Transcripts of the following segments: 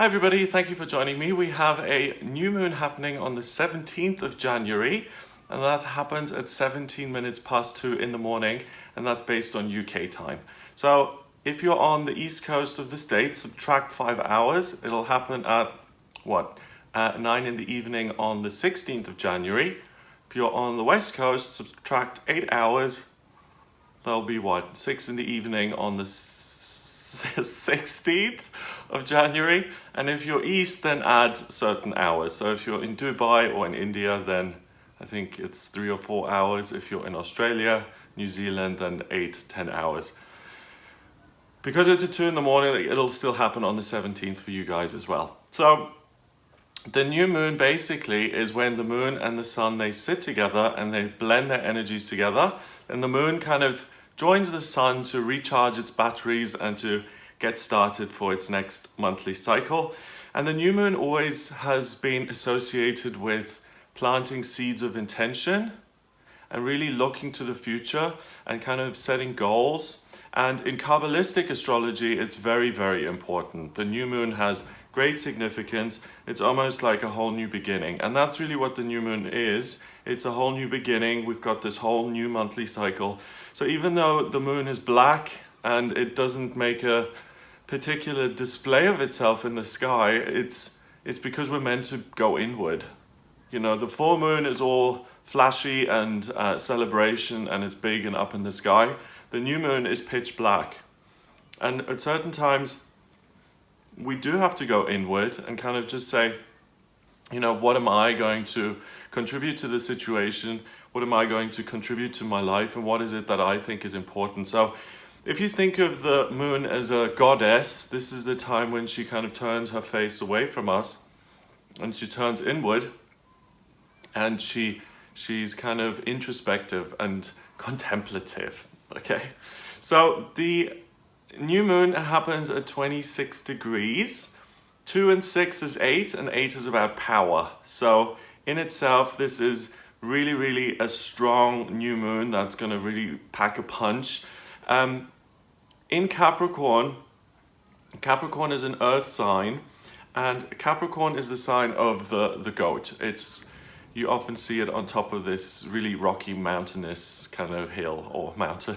Hi everybody, thank you for joining me. We have a new moon happening on the 17th of January, and that happens at 17 minutes past 2 in the morning, and that's based on UK time. So if you're on the east coast of the States, subtract 5 hours. It'll happen at 9 in the evening on the 16th of January. If you're on the west coast, subtract 8 hours. That'll be 6 in the evening on the 16th of January. And if you're east, then add certain hours. So if you're in Dubai or in India, then I think it's 3 or 4 hours. If you're in Australia, New Zealand, then 8-10 hours. Because it's at 2 in the morning, it'll still happen on the 17th for you guys as well. So the new moon basically is when the moon and the sun, they sit together and they blend their energies together. And the moon kind of joins the sun to recharge its batteries and to get started for its next monthly cycle. And the new moon always has been associated with planting seeds of intention and really looking to the future and kind of setting goals. And in Kabbalistic astrology, it's very, very important. The new moon has great significance. It's almost like a whole new beginning. And that's really what the new moon is. It's a whole new beginning. We've got this whole new monthly cycle. So even though the moon is black and it doesn't make a particular display of itself in the sky, it's because we're meant to go inward. You know, the full moon is all flashy and celebration, and it's big and up in the sky. The new moon is pitch black. And at certain times, we do have to go inward and kind of just say, you know, what am I going to contribute to the situation? What am I going to contribute to my life? And what is it that I think is important? So if you think of the moon as a goddess, this is the time when she kind of turns her face away from us and she turns inward, and she's kind of introspective and contemplative. Okay, so the new moon happens at 26 degrees. 2 and 6 is 8, and 8 is about power. So in itself, this is really, really a strong new moon that's going to really pack a punch. In Capricorn, Capricorn is an earth sign, and Capricorn is the sign of the goat. You often see it on top of this really rocky mountainous kind of hill or mountain.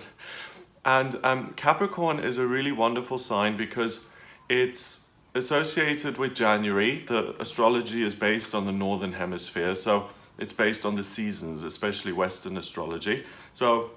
And Capricorn is a really wonderful sign because it's associated with January. The astrology is based on the northern hemisphere, so it's based on the seasons, especially Western astrology. So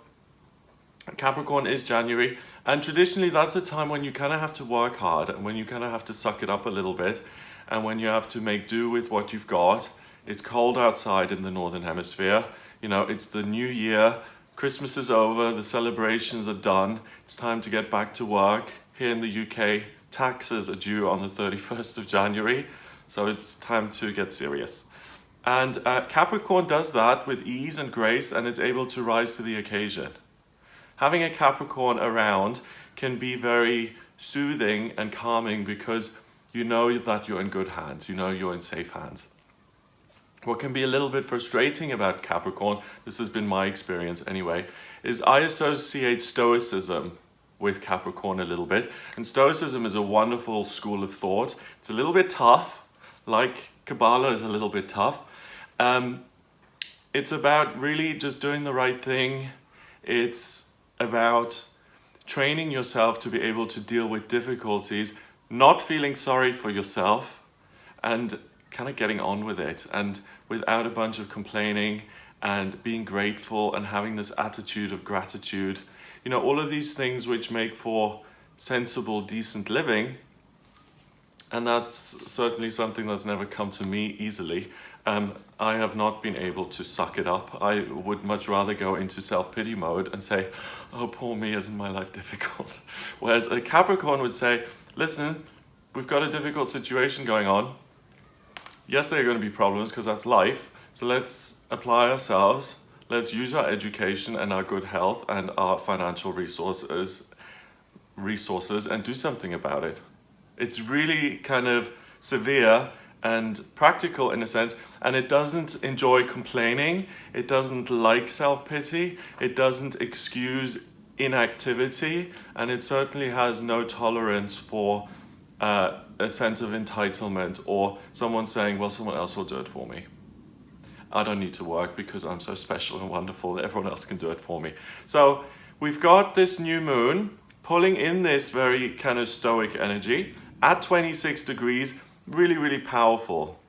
Capricorn is January, and traditionally that's a time when you kind of have to work hard and when you kind of have to suck it up a little bit and when you have to make do with what you've got. It's cold outside in the northern hemisphere. You know, it's the new year. Christmas is over, the celebrations are done. It's time to get back to work. Here in the UK, taxes are due on the 31st of January, so it's time to get serious. And Capricorn does that with ease and grace, and it's able to rise to the occasion. Having a Capricorn around can be very soothing and calming because you know that you're in good hands, you know you're in safe hands. What can be a little bit frustrating about Capricorn, this has been my experience anyway, is I associate Stoicism with Capricorn a little bit. And Stoicism is a wonderful school of thought. It's a little bit tough, like Kabbalah is a little bit tough. It's about really just doing the right thing. It's about training yourself to be able to deal with difficulties, not feeling sorry for yourself, and kind of getting on with it, and without a bunch of complaining, and being grateful and having this attitude of gratitude. You know, all of these things which make for sensible, decent living. And that's certainly something that's never come to me easily. I have not been able to suck it up. I would much rather go into self-pity mode and say, oh, poor me, isn't my life difficult? Whereas a Capricorn would say, listen, we've got a difficult situation going on. Yes, there are going to be problems because that's life. So let's apply ourselves. Let's use our education and our good health and our financial resources and do something about it. It's really kind of severe and practical in a sense, and it doesn't enjoy complaining. It doesn't like self-pity. It doesn't excuse inactivity, and it certainly has no tolerance for a sense of entitlement, or someone saying, well, someone else will do it for me. I don't need to work because I'm so special and wonderful that everyone else can do it for me. So we've got this new moon pulling in this very kind of stoic energy at 26 degrees, really, really powerful.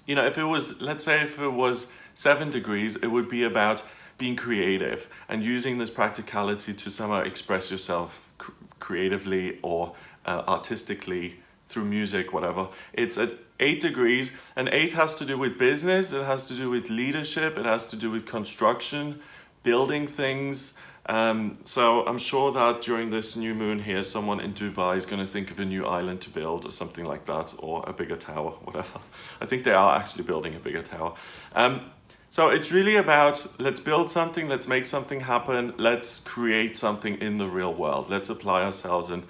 You know, if it was, let's say if it was 7 degrees, it would be about being creative and using this practicality to somehow express yourself creatively or artistically through music, whatever. It's at 8 degrees, and 8 has to do with business, it has to do with leadership, it has to do with construction, building things. So I'm sure that during this new moon here, someone in Dubai is going to think of a new island to build or something like that, or a bigger tower, whatever. I think they are actually building a bigger tower. So it's really about, let's build something, let's make something happen, let's create something in the real world. Let's apply ourselves and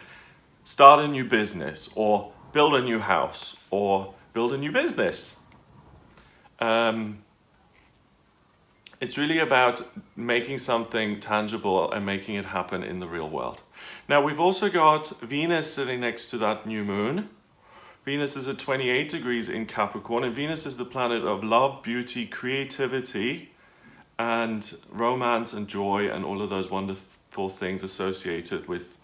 start a new business, or build a new house, or build a new business. It's really about making something tangible and making it happen in the real world. Now we've also got Venus sitting next to that new moon. Venus is at 28 degrees in Capricorn, and Venus is the planet of love, beauty, creativity, and romance and joy, and all of those wonderful things associated with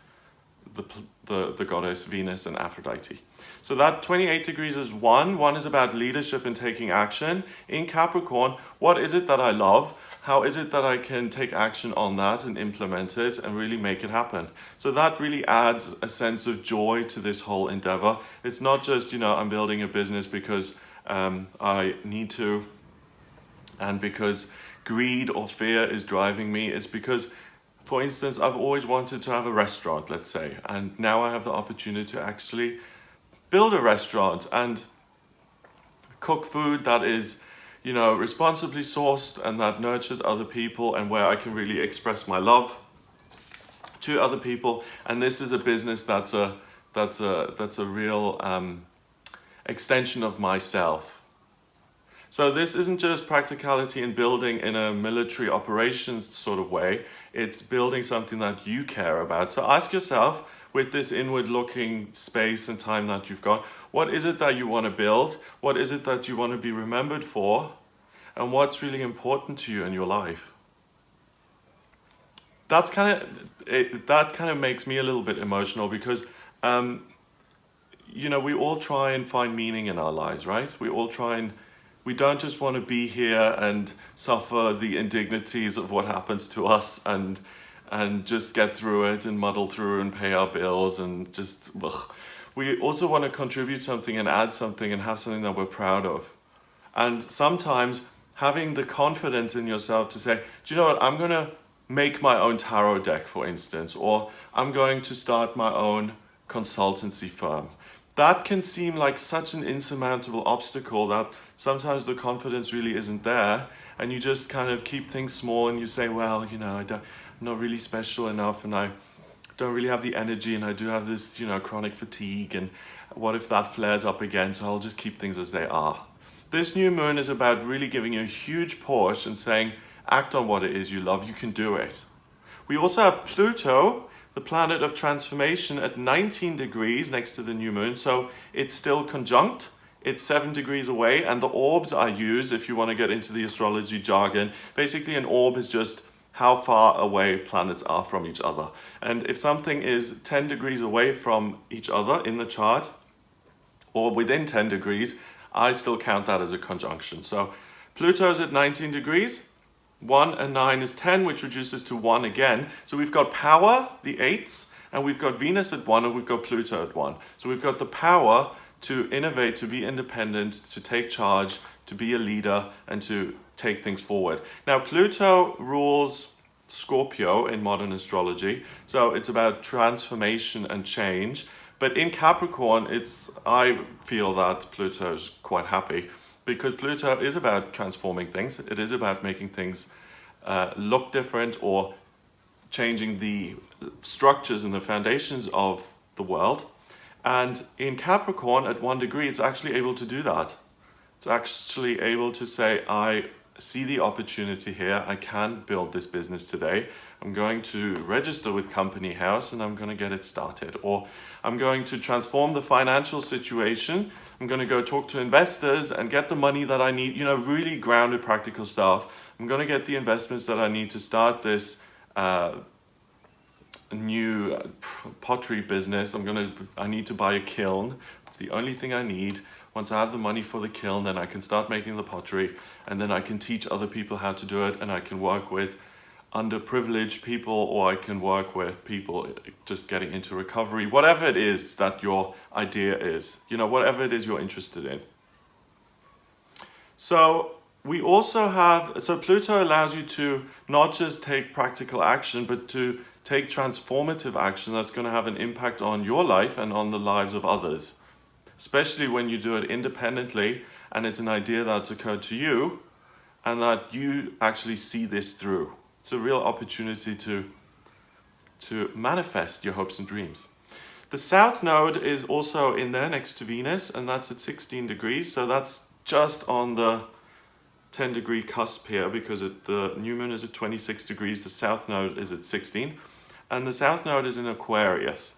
the goddess Venus and Aphrodite. So that 28 degrees is one is about leadership and taking action. In Capricorn, what is it that I love? How is it that I can take action on that and implement it and really make it happen? So that really adds a sense of joy to this whole endeavor. It's not just, you know, I'm building a business because I need to, and because greed or fear is driving me. It's because, for instance, I've always wanted to have a restaurant, let's say, and now I have the opportunity to actually build a restaurant and cook food that is, you know, responsibly sourced and that nurtures other people, and where I can really express my love to other people. And this is a business that's a real extension of myself. So this isn't just practicality and building in a military operations sort of way. It's building something that you care about. So ask yourself, with this inward looking space and time that you've got, what is it that you want to build? What is it that you want to be remembered for? And what's really important to you in your life? That kind of makes me a little bit emotional, because you know, we all try and find meaning in our lives, right? We don't just want to be here and suffer the indignities of what happens to us and just get through it and muddle through and pay our bills and just, ugh. We also want to contribute something and add something and have something that we're proud of. And sometimes having the confidence in yourself to say, do you know what, I'm going to make my own tarot deck, for instance, or I'm going to start my own consultancy firm. That can seem like such an insurmountable obstacle that sometimes the confidence really isn't there, and you just kind of keep things small and you say, well, you know, I'm not really special enough, and I don't really have the energy, and I do have this, you know, chronic fatigue, and what if that flares up again, so I'll just keep things as they are. This new moon is about really giving you a huge push and saying, act on what it is you love, you can do it. We also have Pluto, the planet of transformation, at 19 degrees next to the new moon, so it's still conjunct. It's 7 degrees away, and the orbs I use, if you want to get into the astrology jargon, basically an orb is just how far away planets are from each other. And if something is 10 degrees away from each other in the chart, or within 10 degrees, I still count that as a conjunction. So Pluto's at 19 degrees, 1 and 9 is 10, which reduces to 1 again. So we've got power, the 8s, and we've got Venus at 1, and we've got Pluto at 1. So we've got the power to innovate, to be independent, to take charge, to be a leader, and to take things forward. Now, Pluto rules Scorpio in modern astrology, so it's about transformation and change. But in Capricorn, I feel that Pluto's quite happy, because Pluto is about transforming things. It is about making things look different, or changing the structures and the foundations of the world. And in Capricorn, at 1 degree, it's actually able to do that. It's actually able to say, I see the opportunity here. I can build this business today. I'm going to register with Company House and I'm going to get it started. Or I'm going to transform the financial situation. I'm going to go talk to investors and get the money that I need, you know, really grounded practical stuff. I'm going to get the investments that I need to start this new pottery business. I need to buy a kiln. It's the only thing I need. Once I have the money for the kiln, then I can start making the pottery, and then I can teach other people how to do it, and I can work with underprivileged people, or I can work with people just getting into recovery, whatever it is that your idea is, you know, whatever it is you're interested in. So we also have, so Pluto allows you to not just take practical action, but to take transformative action that's going to have an impact on your life and on the lives of others. Especially when you do it independently and it's an idea that's occurred to you and that you actually see this through. It's a real opportunity to manifest your hopes and dreams. The South Node is also in there next to Venus, and that's at 16 degrees. So that's just on the 10-degree cusp here, because the new moon is at 26 degrees, the South Node is at 16, and the South Node is in Aquarius.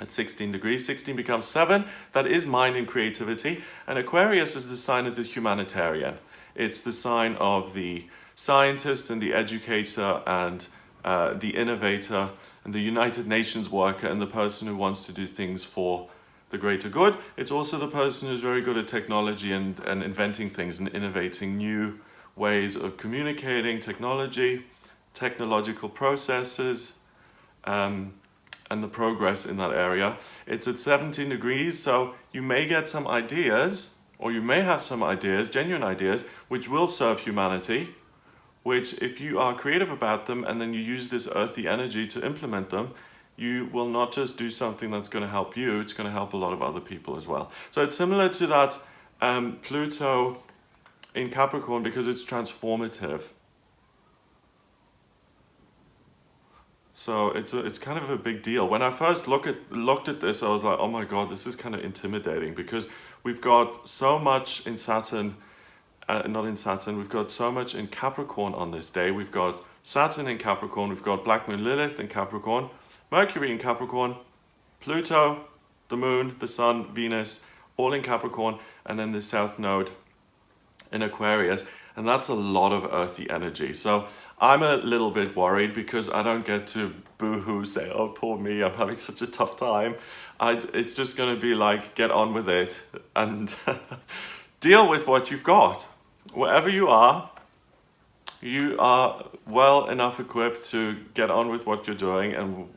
At 16 degrees, 16 becomes 7. That is mind and creativity. And Aquarius is the sign of the humanitarian. It's the sign of the scientist and the educator and the innovator and the United Nations worker and the person who wants to do things for the greater good. It's also the person who's very good at technology and inventing things and innovating new ways of communicating, technological processes, and the progress in that area. It's at 17 degrees, so you may get some ideas, or you may have some ideas, genuine ideas, which will serve humanity, which if you are creative about them and then you use this earthy energy to implement them, you will not just do something that's going to help you, it's going to help a lot of other people as well. So it's similar to that Pluto in Capricorn because it's transformative. So it's kind of a big deal. When I first looked at this, I was like, oh my God, this is kind of intimidating because we've got so much in Saturn, we've got so much in Capricorn on this day. We've got Saturn in Capricorn, we've got Black Moon Lilith in Capricorn, Mercury in Capricorn, Pluto, the Moon, the Sun, Venus, all in Capricorn, and then the South Node in Aquarius. And that's a lot of earthy energy. So I'm a little bit worried because I don't get to boo-hoo, say, oh, poor me, I'm having such a tough time. It's just going to be like, get on with it and deal with what you've got. Wherever you are well enough equipped to get on with what you're doing, and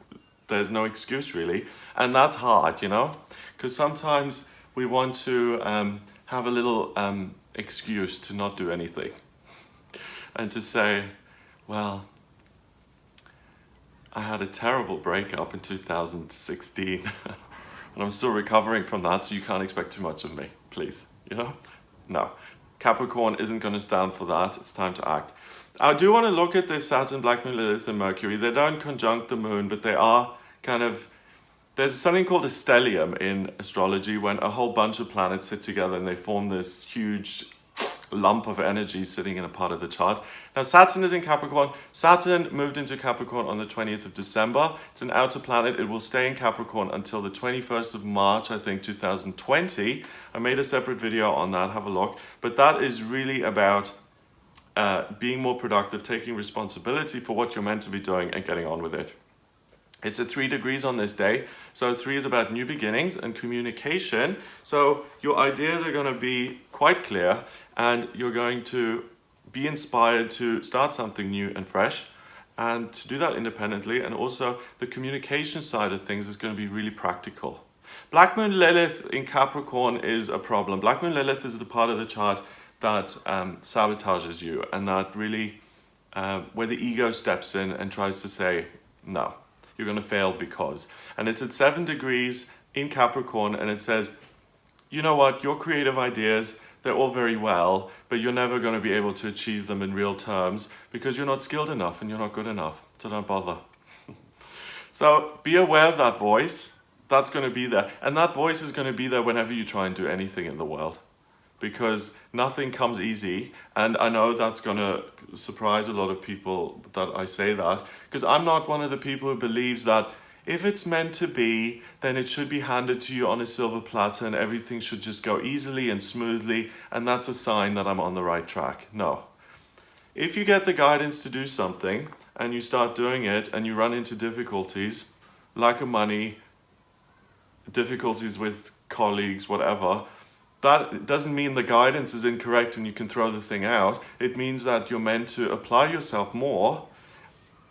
there's no excuse really. And that's hard, you know, because sometimes we want to have a little excuse to not do anything and to say, well, I had a terrible breakup in 2016 and I'm still recovering from that, so you can't expect too much of me, please, you know? No, Capricorn isn't going to stand for that. It's time to act. I do want to look at this Saturn, Black Moon, Lilith and Mercury. They don't conjunct the moon, but they are kind of, there's something called a stellium in astrology when a whole bunch of planets sit together and they form this huge lump of energy sitting in a part of the chart. Now Saturn is in Capricorn. Saturn moved into Capricorn on the 20th of December. It's an outer planet. It will stay in Capricorn until the 21st of March, I think, 2020. I made a separate video on that, have a look. But that is really about being more productive, taking responsibility for what you're meant to be doing and getting on with it. It's at 3 degrees on this day. So 3 is about new beginnings and communication. So your ideas are going to be quite clear and you're going to be inspired to start something new and fresh and to do that independently. And also the communication side of things is going to be really practical. Black Moon Lilith in Capricorn is a problem. Black Moon Lilith is the part of the chart that sabotages you and that really, where the ego steps in and tries to say, no. You're going to fail because. And it's at 7 degrees in Capricorn and it says, you know what, your creative ideas, they're all very well, but you're never going to be able to achieve them in real terms because you're not skilled enough and you're not good enough. So don't bother. So be aware of that voice. That's going to be there. And that voice is going to be there whenever you try and do anything in the world. because nothing comes easy. And I know that's going to surprise a lot of people that I say that, because I'm not one of the people who believes that if it's meant to be, then it should be handed to you on a silver platter and everything should just go easily and smoothly, and that's a sign that I'm on the right track. No. If you get the guidance to do something and you start doing it and you run into difficulties, lack of money, difficulties with colleagues, whatever, that doesn't mean the guidance is incorrect and you can throw the thing out. It means that you're meant to apply yourself more.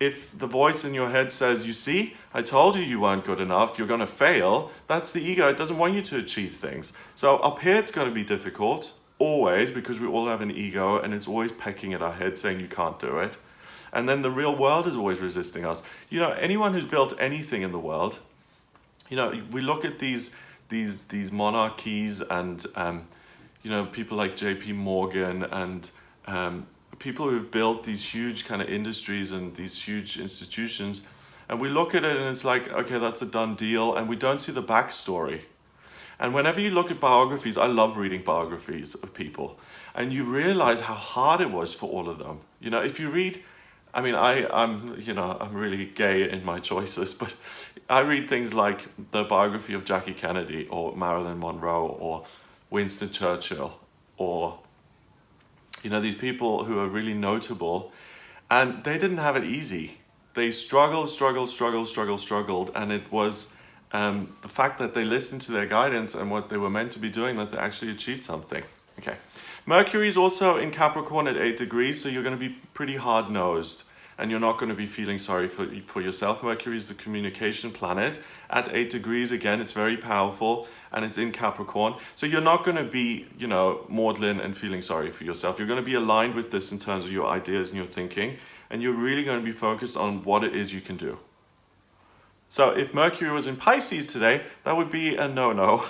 If the voice in your head says, you see, I told you you weren't good enough, you're going to fail, that's the ego. It doesn't want you to achieve things. So up here it's going to be difficult, always, because we all have an ego and it's always pecking at our head saying you can't do it. And then the real world is always resisting us. You know, anyone who's built anything in the world, you know, we look at these monarchies and, you know, people like JP Morgan and people who've built these huge kind of industries and these huge institutions, and we look at it and it's like, okay, that's a done deal, and we don't see the backstory. And whenever you look at biographies, I love reading biographies of people, and you realize how hard it was for all of them. You know, if you read, I mean, I'm really gay in my choices, but I read things like the biography of Jackie Kennedy or Marilyn Monroe or Winston Churchill, or, you know, these people who are really notable, and they didn't have it easy. They struggled, and it was the fact that they listened to their guidance and what they were meant to be doing that they actually achieved something. Okay. Mercury is also in Capricorn at 8 degrees, so you're going to be pretty hard-nosed and you're not going to be feeling sorry for yourself. Mercury is the communication planet. At 8 degrees, again, it's very powerful and it's in Capricorn. So you're not going to be, you know, maudlin and feeling sorry for yourself. You're going to be aligned with this in terms of your ideas and your thinking, and you're really going to be focused on what it is you can do. So if Mercury was in Pisces today, that would be a no-no.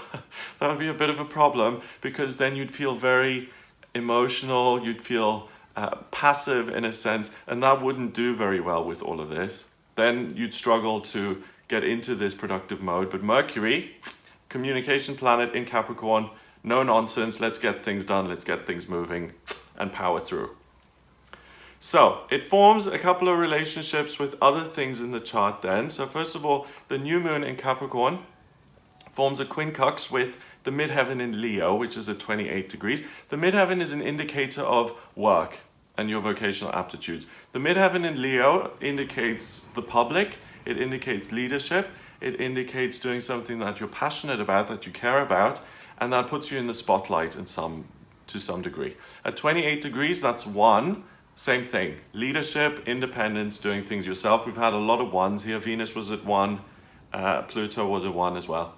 That would be a bit of a problem, because then you'd feel very emotional, you'd feel passive in a sense, and that wouldn't do very well with all of this. Then you'd struggle to get into this productive mode. But Mercury, communication planet in Capricorn, no nonsense, let's get things done, let's get things moving and power through. So it forms a couple of relationships with other things in the chart then. So first of all, the new moon in Capricorn forms a quincux with the midheaven in Leo, which is at 28 degrees. The midheaven is an indicator of work and your vocational aptitudes. The midheaven in Leo indicates the public, it indicates leadership, it indicates doing something that you're passionate about, that you care about, and that puts you in the spotlight to some degree. At 28 degrees, that's 1. Same thing, leadership, independence, doing things yourself. We've had a lot of 1s here. Venus was at 1, Pluto was at 1 as well.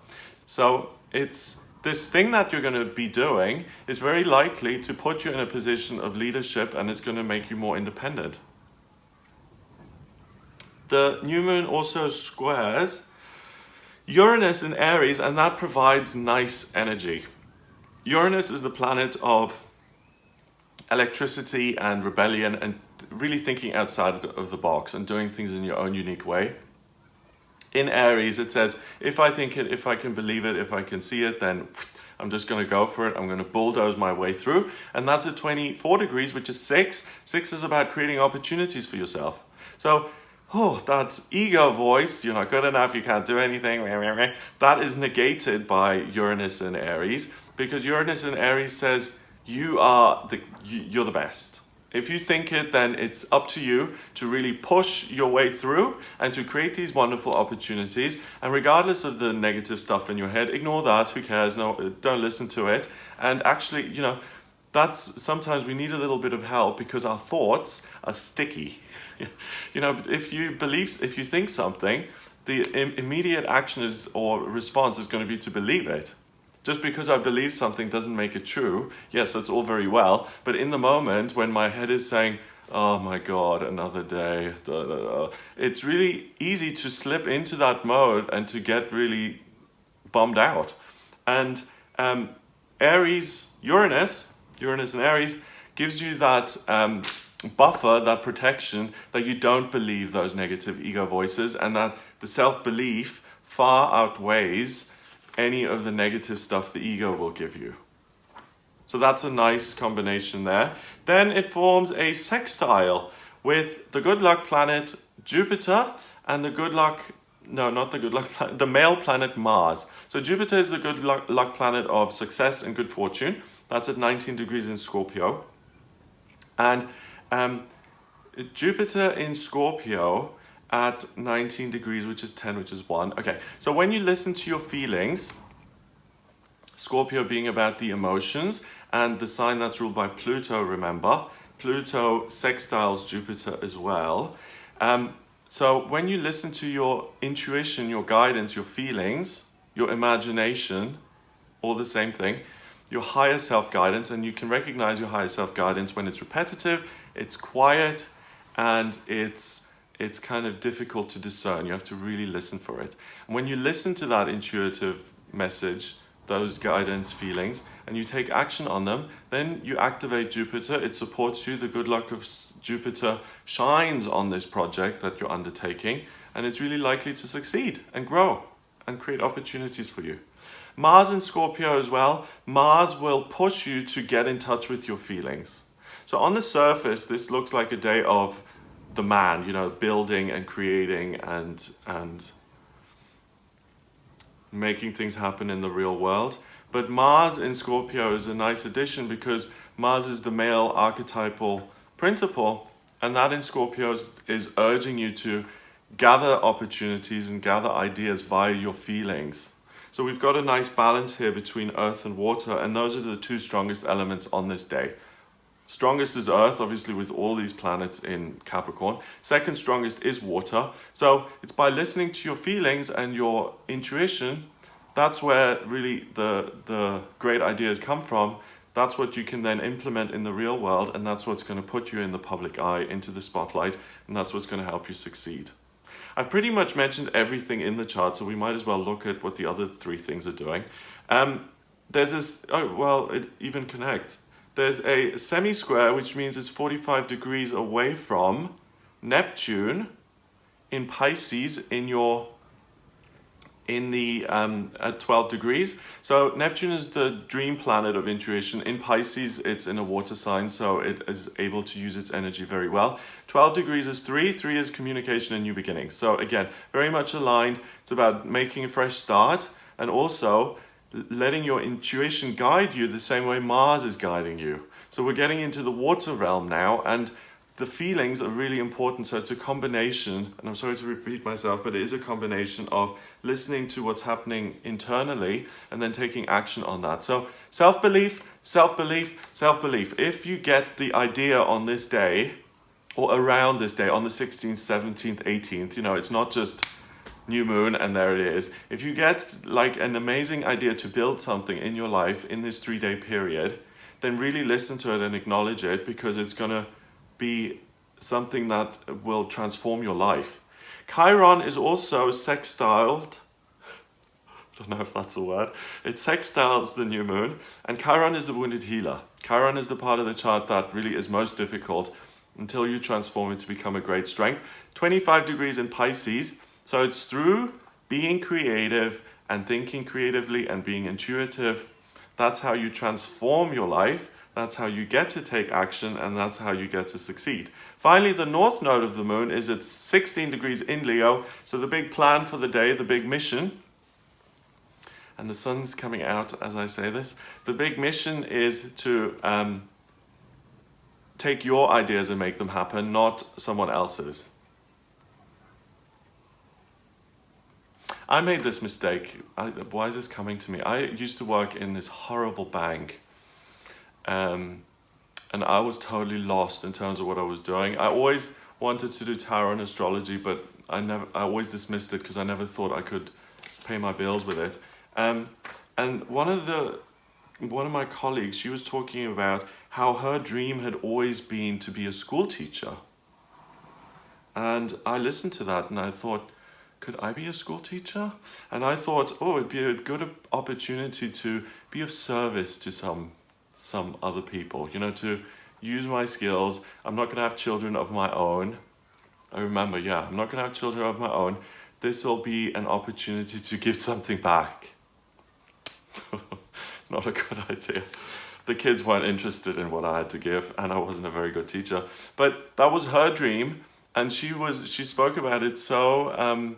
So it's this thing that you're going to be doing is very likely to put you in a position of leadership, and it's going to make you more independent. The new moon also squares Uranus in Aries, and that provides nice energy. Uranus is the planet of electricity and rebellion and really thinking outside of the box and doing things in your own unique way. In Aries, it says, if I think it, if I can believe it, if I can see it, then I'm just going to go for it. I'm going to bulldoze my way through. And that's at 24 degrees, which is 6. 6 is about creating opportunities for yourself. So, that ego voice, you're not good enough, you can't do anything, that is negated by Uranus in Aries, because Uranus in Aries says, you're the best. If you think it, then it's up to you to really push your way through and to create these wonderful opportunities. And regardless of the negative stuff in your head, ignore that. Who cares? No, don't listen to it. And actually, that's sometimes we need a little bit of help because our thoughts are sticky. If you think something, the immediate action or response is going to be to believe it. Just because I believe something doesn't make it true. Yes, that's all very well. But in the moment when my head is saying, oh my God, another day, it's really easy to slip into that mode and to get really bummed out. And Uranus in Aries gives you that buffer, that protection, that you don't believe those negative ego voices, and that the self-belief far outweighs any of the negative stuff the ego will give you. So that's a nice combination there. Then it forms a sextile with the good luck planet Jupiter and the good luck, no, not the good luck planet, the male planet Mars. So Jupiter is the good luck planet of success and good fortune. That's at 19 degrees in Scorpio. And Jupiter in Scorpio at 19 degrees, which is 10, which is 1. Okay, so when you listen to your feelings, Scorpio being about the emotions, and the sign that's ruled by Pluto, remember, Pluto sextiles Jupiter as well. So when you listen to your intuition, your guidance, your feelings, your imagination, all the same thing, your higher self-guidance, and you can recognize your higher self-guidance when it's repetitive, it's quiet, and it's kind of difficult to discern. You have to really listen for it. And when you listen to that intuitive message, those guidance feelings, and you take action on them, then you activate Jupiter. It supports you. The good luck of Jupiter shines on this project that you're undertaking, and it's really likely to succeed and grow and create opportunities for you. Mars in Scorpio as well. Mars will push you to get in touch with your feelings. So on the surface, this looks like a day of the man, you know, building and creating and making things happen in the real world. But Mars in Scorpio is a nice addition because Mars is the male archetypal principle, and that in Scorpio is urging you to gather opportunities and gather ideas via your feelings. So we've got a nice balance here between earth and water, and those are the two strongest elements on this day. Strongest is Earth, obviously, with all these planets in Capricorn. Second strongest is water. So it's by listening to your feelings and your intuition, that's where really the great ideas come from. That's what you can then implement in the real world, and that's what's going to put you in the public eye, into the spotlight, and that's what's going to help you succeed. I've pretty much mentioned everything in the chart, so we might as well look at what the other three things are doing. There's this, oh, well, it even connects. There's a semi-square, which means it's 45 degrees away from Neptune in Pisces at 12 degrees. So Neptune is the dream planet of intuition. In Pisces, it's in a water sign, so it is able to use its energy very well. 12 degrees is 3. 3 is communication and new beginnings. So again, very much aligned. It's about making a fresh start, and also letting your intuition guide you the same way Mars is guiding you. So we're getting into the water realm now, and the feelings are really important. So it's a combination, and I'm sorry to repeat myself, but it is a combination of listening to what's happening internally and then taking action on that. So self-belief, self-belief, self-belief. If you get the idea on this day, or around this day, on the 16th, 17th, 18th, you know, it's not just new moon and there it is. If you get like an amazing idea to build something in your life in this 3-day period, then really listen to it and acknowledge it, because it's going to be something that will transform your life. Chiron is also sextiled. I don't know if that's a word. It sextiles the new moon, and Chiron is the wounded healer. Chiron is the part of the chart that really is most difficult until you transform it to become a great strength. 25 degrees in Pisces. So it's through being creative and thinking creatively and being intuitive. That's how you transform your life. That's how you get to take action, and that's how you get to succeed. Finally, the north node of the moon is at 16 degrees in Leo. So the big plan for the day, the big mission, and the sun's coming out as I say this, the big mission is to take your ideas and make them happen, not someone else's. I made this mistake. Why is this coming to me? I used to work in this horrible bank, and I was totally lost in terms of what I was doing. I always wanted to do tarot and astrology, but I always dismissed it because I never thought I could pay my bills with it. And one of my colleagues, she was talking about how her dream had always been to be a school teacher. And I listened to that and I thought, could I be a school teacher? And I thought, oh, it'd be a good opportunity to be of service to some other people, you know, to use my skills. I'm not going to have children of my own. I remember, I'm not going to have children of my own. This will be an opportunity to give something back. Not a good idea. the kids weren't interested in what I had to give, and I wasn't a very good teacher. But that was her dream, and she spoke about it so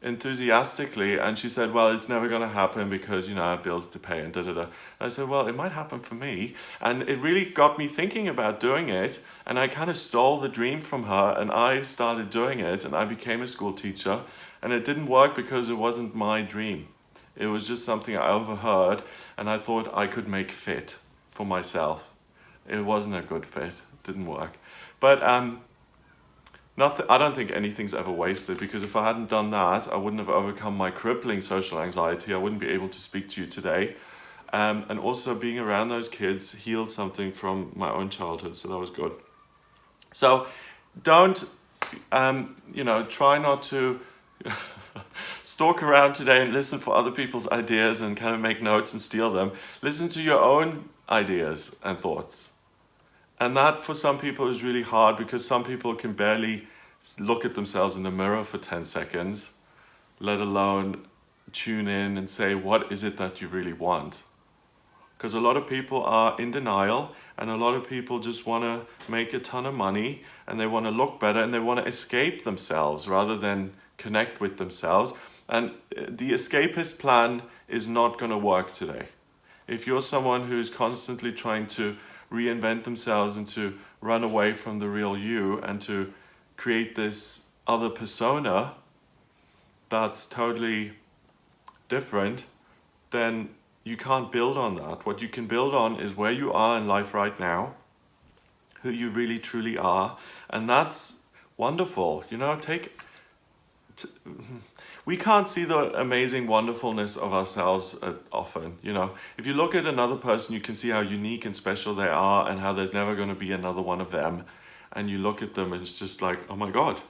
enthusiastically, and she said, well, it's never going to happen because, I have bills to pay and da-da-da. And I said, well, it might happen for me. And it really got me thinking about doing it, and I kind of stole the dream from her, and I started doing it, and I became a school teacher, and it didn't work because it wasn't my dream. It was just something I overheard, and I thought I could make fit for myself. It wasn't a good fit. It didn't work. But I don't think anything's ever wasted, because if I hadn't done that, I wouldn't have overcome my crippling social anxiety. I wouldn't be able to speak to you today. And also being around those kids healed something from my own childhood, so that was good. So don't, try not to stalk around today and listen for other people's ideas and kind of make notes and steal them. Listen to your own ideas and thoughts. And that for some people is really hard, because some people can barely look at themselves in the mirror for 10 seconds, let alone tune in and say, what is it that you really want? Because a lot of people are in denial, and a lot of people just want to make a ton of money, and they want to look better, and they want to escape themselves rather than connect with themselves. And the escapist plan is not going to work today. If you're someone who's constantly trying to reinvent themselves and to run away from the real you and to create this other persona that's totally different, then you can't build on that. What you can build on is where you are in life right now, who you really truly are, and that's wonderful. We can't see the amazing wonderfulness of ourselves often. If you look at another person, you can see how unique and special they are, and how there's never going to be another one of them. And you look at them and it's just like, oh my God,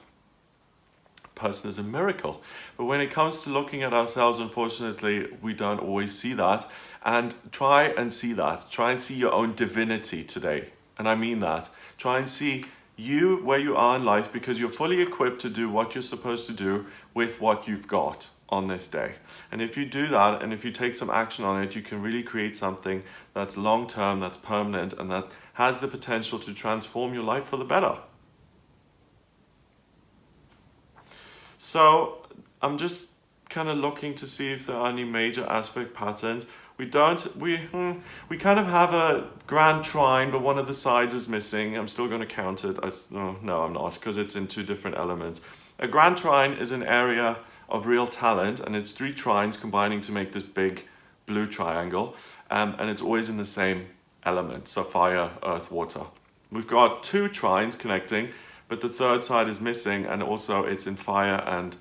person is a miracle. But when it comes to looking at ourselves, unfortunately, we don't always see that. And try and see that. Try and see your own divinity today. And I mean that. Try and see you where you are in life, because you're fully equipped to do what you're supposed to do with what you've got on this day. And if you do that, and if you take some action on it, you can really create something that's long-term, that's permanent, and that has the potential to transform your life for the better. So I'm just kind of looking to see if there are any major aspect patterns. We kind of have a grand trine, but one of the sides is missing. I'm still going to count it. No, I'm not, because it's in two different elements. A grand trine is an area of real talent, and it's 3 trines combining to make this big blue triangle, and it's always in the same element, so fire, earth, water. We've got 2 trines connecting, but the third side is missing, and also it's in fire and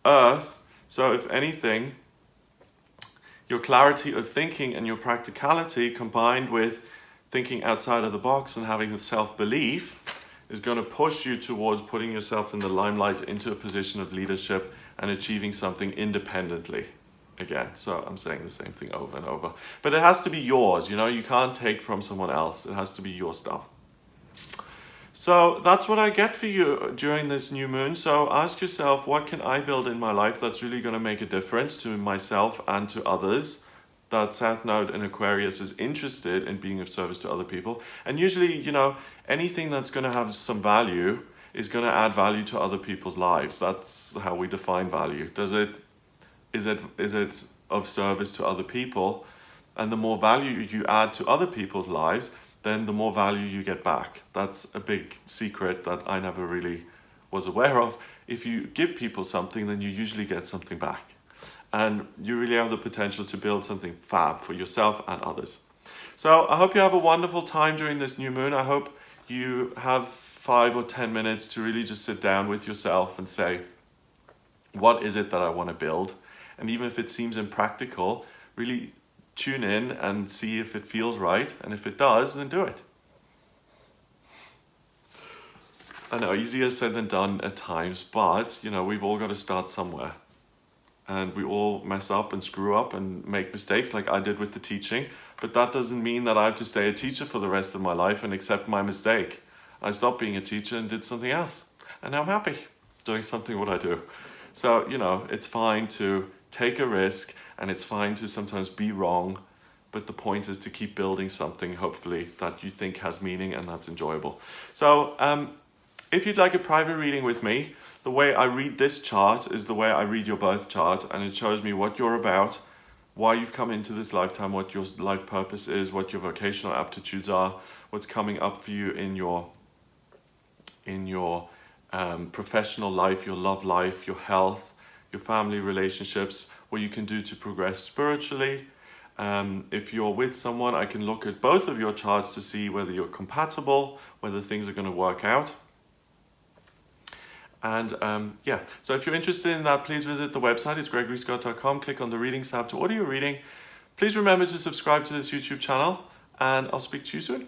earth. So if anything, your clarity of thinking and your practicality, combined with thinking outside of the box and having the self-belief, is going to push you towards putting yourself in the limelight, into a position of leadership and achieving something independently. Again, so I'm saying the same thing over and over. But it has to be yours, you can't take from someone else. It has to be your stuff. So that's what I get for you during this new moon. So ask yourself, what can I build in my life that's really going to make a difference to myself and to others? That South Node in Aquarius is interested in being of service to other people. And usually, anything that's going to have some value is going to add value to other people's lives. That's how we define value. Is it of service to other people? And the more value you add to other people's lives, then the more value you get back. That's a big secret that I never really was aware of. If you give people something, then you usually get something back. And you really have the potential to build something fab for yourself and others. So I hope you have a wonderful time during this new moon. I hope you have 5 or 10 minutes to really just sit down with yourself and say, what is it that I want to build? And even if it seems impractical, really tune in and see if it feels right. And if it does, then do it. I know, easier said than done at times, but we've all got to start somewhere. And we all mess up and screw up and make mistakes, like I did with the teaching. But that doesn't mean that I have to stay a teacher for the rest of my life and accept my mistake. I stopped being a teacher and did something else. And now I'm happy doing something what I do. So, it's fine to take a risk, and it's fine to sometimes be wrong, but the point is to keep building something, hopefully, that you think has meaning and that's enjoyable. So if you'd like a private reading with me, the way I read this chart is the way I read your birth chart, and it shows me what you're about, why you've come into this lifetime, what your life purpose is, what your vocational aptitudes are, what's coming up for you in your professional life, your love life, your health, your family relationships, what you can do to progress spiritually. If you're with someone, I can look at both of your charts to see whether you're compatible, whether things are going to work out. And yeah, so if you're interested in that, please visit the website. It's gregoryscott.com. Click on the readings tab to order your reading. Please remember to subscribe to this YouTube channel, and I'll speak to you soon.